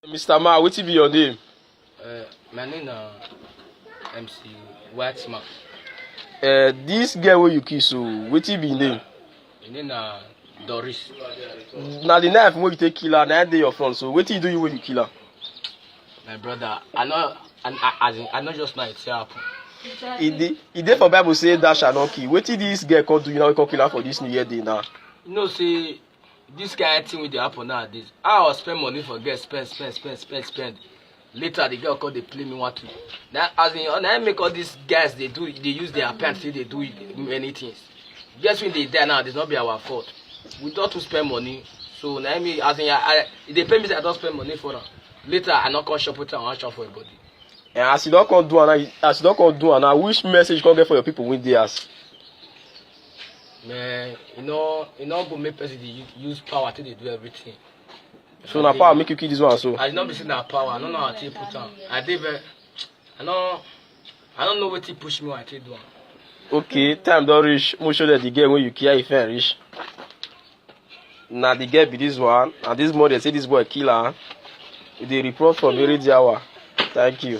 Mr. Ma, wetin be your name? My name na MC White Man. This girl wey you kiss, so wetin be im name? My name na Doris. Na the knife wey you take kill her, na dey your front. So wetin you do when you kill her? My brother, I know just now it's happen. E dey for Bible say thou shalt not kill. Wetin this girl come do you now we come kill her for this New Year day now? You know say this kind of thing wey dey happen nowadays. I was spend money for girl, spend. Later the girl come dey play me one two. Now as in na make all these guys they use their pants say they do many things. Guess when they die now, it's not be our fault. We don't to spend money. So now me as in they pay me say I don't spend money for them. Later I not come shop with her, I want shop for everybody. And as you don't come do am now, which message you come get for your people with theirs? Man, you know go make person dey use power till they do everything. So na power make you kill this one so. I did not be saying that power. I don't know how to put on. I don't know what to push me when I take do. Okay, time don't reach. Make sure that the girl when you kill if I reach. Now the girl be this one, and this boy they say this boy kill her. They report from every hour. Thank you.